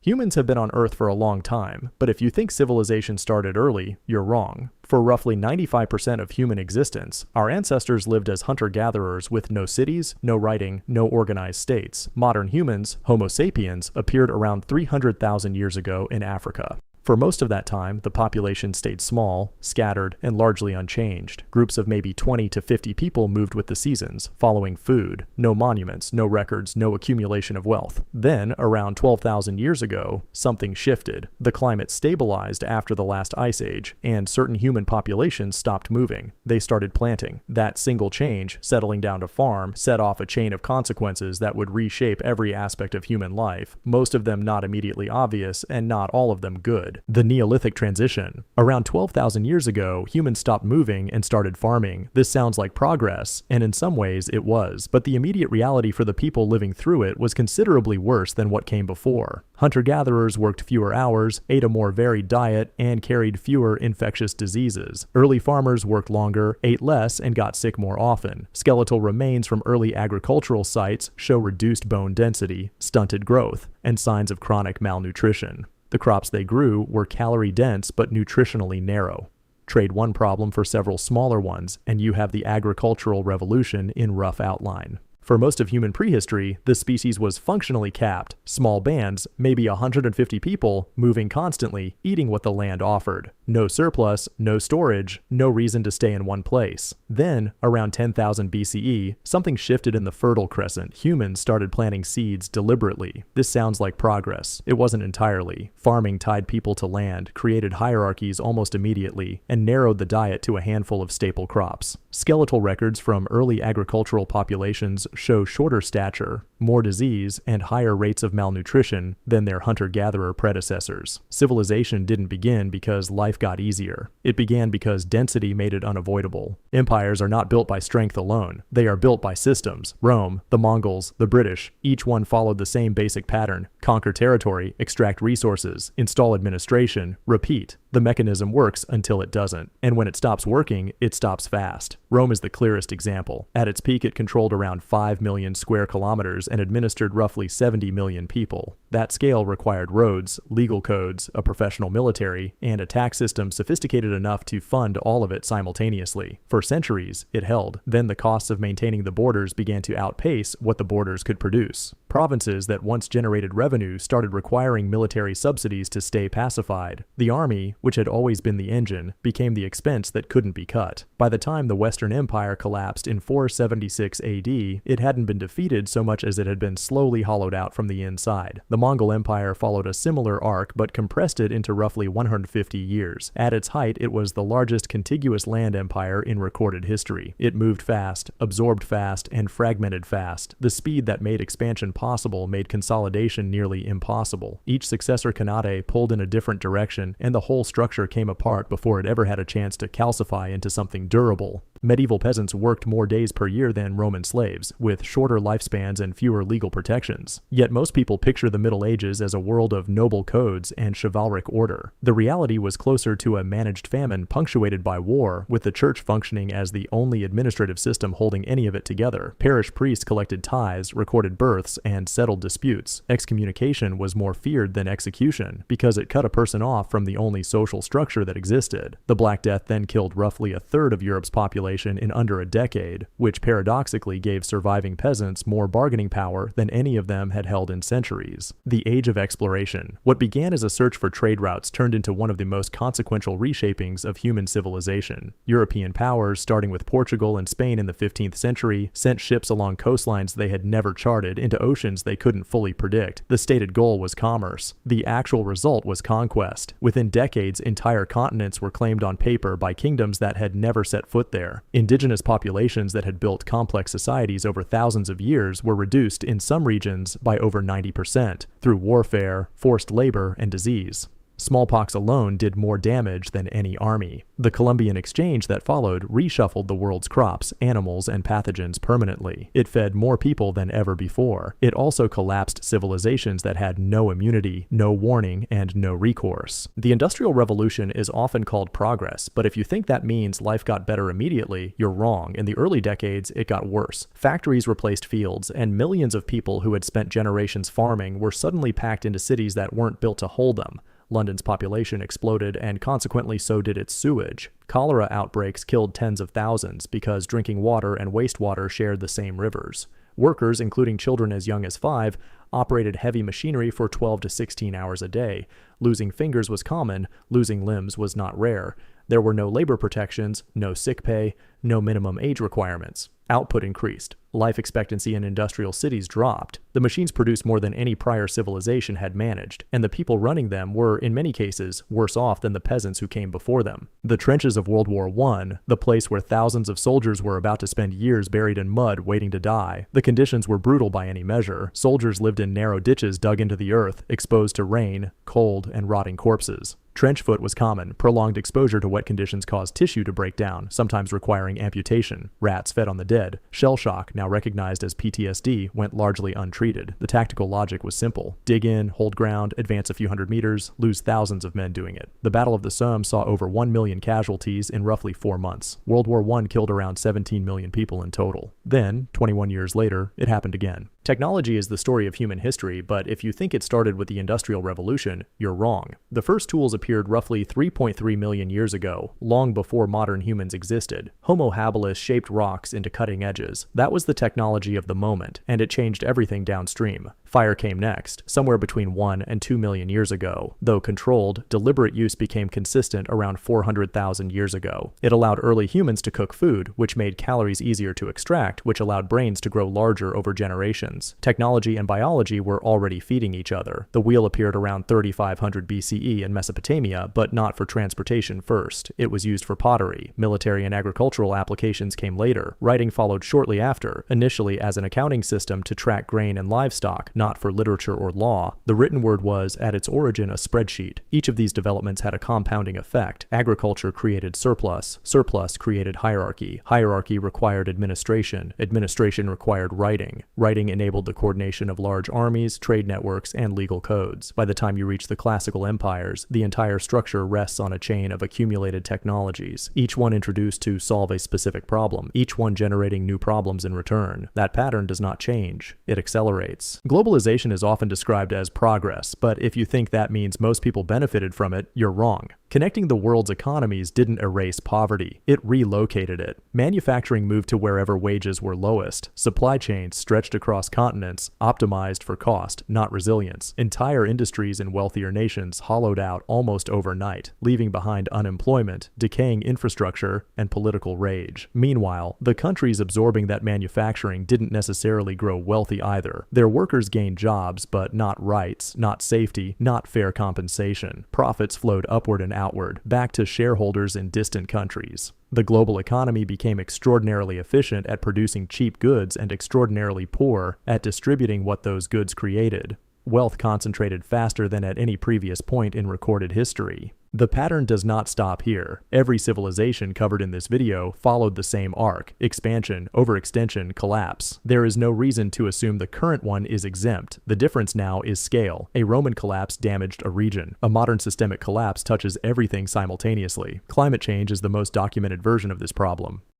Humans have been on Earth for a long time, but if you think civilization started early, you're wrong. For roughly 95% of human existence, our ancestors lived as hunter-gatherers with no cities, no writing, no organized states. Modern humans, Homo sapiens, appeared around 300,000 years ago in Africa. For most of that time, the population stayed small, scattered, and largely unchanged. Groups of maybe 20 to 50 people moved with the seasons, following food. No monuments, no records, no accumulation of wealth. Then, around 12,000 years ago, something shifted. The climate stabilized after the last ice age, and certain human populations stopped moving. They started planting. That single change, settling down to farm, set off a chain of consequences that would reshape every aspect of human life, most of them not immediately obvious, and not all of them good. The Neolithic transition. Around 12,000 years ago, humans stopped moving and started farming. This sounds like progress, and in some ways it was, but the immediate reality for the people living through it was considerably worse than what came before. Hunter-gatherers worked fewer hours, ate a more varied diet, and carried fewer infectious diseases. Early farmers worked longer, ate less, and got sick more often. Skeletal remains from early agricultural sites show reduced bone density, stunted growth, and signs of chronic malnutrition. The crops they grew were calorie-dense but nutritionally narrow. Trade one problem for several smaller ones, and you have the agricultural revolution in rough outline. For most of human prehistory, the species was functionally capped, small bands, maybe 150 people, moving constantly, eating what the land offered. No surplus, no storage, no reason to stay in one place. Then, around 10,000 BCE, something shifted in the Fertile Crescent. Humans started planting seeds deliberately. This sounds like progress. It wasn't entirely. Farming tied people to land, created hierarchies almost immediately, and narrowed the diet to a handful of staple crops. Skeletal records from early agricultural populations show shorter stature, more disease, and higher rates of malnutrition than their hunter-gatherer predecessors. Civilization didn't begin because life got easier. It began because density made it unavoidable. Empires are not built by strength alone. They are built by systems. Rome, the Mongols, the British, each one followed the same basic pattern. Conquer territory, extract resources, install administration, repeat. The mechanism works until it doesn't, and when it stops working, it stops fast. Rome is the clearest example. At its peak, it controlled around 5 million square kilometers and administered roughly 70 million people. That scale required roads, legal codes, a professional military, and a tax system sophisticated enough to fund all of it simultaneously. For centuries, it held. Then the costs of maintaining the borders began to outpace what the borders could produce. Provinces that once generated revenue started requiring military subsidies to stay pacified. The army, which had always been the engine, became the expense that couldn't be cut. By the time the Western Empire collapsed in 476 AD, it hadn't been defeated so much as it had been slowly hollowed out from the inside. The Mongol Empire followed a similar arc but compressed it into roughly 150 years. At its height, it was the largest contiguous land empire in recorded history. It moved fast, absorbed fast, and fragmented fast. The speed that made expansion possible made consolidation nearly impossible. Each successor Khanate pulled in a different direction, and the whole structure came apart before it ever had a chance to calcify into something durable. Medieval peasants worked more days per year than Roman slaves, with shorter lifespans and fewer legal protections. Yet most people picture the Middle Ages as a world of noble codes and chivalric order. The reality was closer to a managed famine punctuated by war, with the church functioning as the only administrative system holding any of it together. Parish priests collected tithes, recorded births, and settled disputes. Excommunication was more feared than execution, because it cut a person off from the only social structure that existed. The Black Death then killed roughly a third of Europe's population in under a decade, which paradoxically gave surviving peasants more bargaining power than any of them had held in centuries. The Age of Exploration. What began as a search for trade routes turned into one of the most consequential reshapings of human civilization. European powers, starting with Portugal and Spain in the 15th century, sent ships along coastlines they had never charted into oceans they couldn't fully predict. The stated goal was commerce. The actual result was conquest. Within decades, entire continents were claimed on paper by kingdoms that had never set foot there. Indigenous populations that had built complex societies over thousands of years were reduced in some regions by over 90% through warfare, forced labor, and disease. Smallpox alone did more damage than any army. The Columbian Exchange that followed reshuffled the world's crops, animals, and pathogens permanently. It fed more people than ever before. It also collapsed civilizations that had no immunity, no warning, and no recourse. The Industrial Revolution is often called progress, but if you think that means life got better immediately, you're wrong. In the early decades, it got worse. Factories replaced fields, and millions of people who had spent generations farming were suddenly packed into cities that weren't built to hold them. London's population exploded, and consequently so did its sewage. Cholera outbreaks killed tens of thousands because drinking water and wastewater shared the same rivers. Workers, including children as young as 5, operated heavy machinery for 12 to 16 hours a day. Losing fingers was common, losing limbs was not rare. There were no labor protections, no sick pay, no minimum age requirements. Output increased. Life expectancy in industrial cities dropped. The machines produced more than any prior civilization had managed, and the people running them were, in many cases, worse off than the peasants who came before them. The trenches of World War I, the place where thousands of soldiers were about to spend years buried in mud waiting to die, the conditions were brutal by any measure. Soldiers lived in narrow ditches dug into the earth, exposed to rain, cold, and rotting corpses. Trench foot was common. Prolonged exposure to wet conditions caused tissue to break down, sometimes requiring amputation. Rats fed on the dead. Shell shock, now recognized as PTSD, went largely untreated. The tactical logic was simple. Dig in, hold ground, advance a few hundred meters, lose thousands of men doing it. The Battle of the Somme saw over 1 million casualties in roughly 4 months. World War I killed around 17 million people in total. Then, 21 years later, it happened again. Technology is the story of human history, but if you think it started with the Industrial Revolution, you're wrong. The first tools appeared roughly 3.3 million years ago, long before modern humans existed. Homo habilis shaped rocks into cutting edges. That was the technology of the moment, and it changed everything downstream. Fire came next, somewhere between 1 and 2 million years ago. Though controlled, deliberate use became consistent around 400,000 years ago. It allowed early humans to cook food, which made calories easier to extract, which allowed brains to grow larger over generations. Technology and biology were already feeding each other. The wheel appeared around 3500 BCE in Mesopotamia, but not for transportation first. It was used for pottery. Military and agricultural applications came later. Writing followed shortly after, initially as an accounting system to track grain and livestock, not for literature or law. The written word was, at its origin, a spreadsheet. Each of these developments had a compounding effect. Agriculture created surplus. Surplus created hierarchy. Hierarchy required administration. Administration required writing. Writing enabled the coordination of large armies, trade networks, and legal codes. By the time you reach the classical empires, the entire structure rests on a chain of accumulated technologies, each one introduced to solve a specific problem, each one generating new problems in return. That pattern does not change. It accelerates. Globalization is often described as progress, but if you think that means most people benefited from it, you're wrong. Connecting the world's economies didn't erase poverty. It relocated it. Manufacturing moved to wherever wages were lowest. Supply chains stretched across continents, optimized for cost, not resilience. Entire industries in wealthier nations hollowed out almost overnight, leaving behind unemployment, decaying infrastructure, and political rage. Meanwhile, the countries absorbing that manufacturing didn't necessarily grow wealthy either. Their workers gained jobs, but not rights, not safety, not fair compensation. Profits flowed upward and outward, back to shareholders in distant countries. The global economy became extraordinarily efficient at producing cheap goods and extraordinarily poor at distributing what those goods created. Wealth concentrated faster than at any previous point in recorded history. The pattern does not stop here. Every civilization covered in this video followed the same arc: expansion, overextension, collapse. There is no reason to assume the current one is exempt. The difference now is scale. A Roman collapse damaged a region. A modern systemic collapse touches everything simultaneously. Climate change is the most documented version of this problem.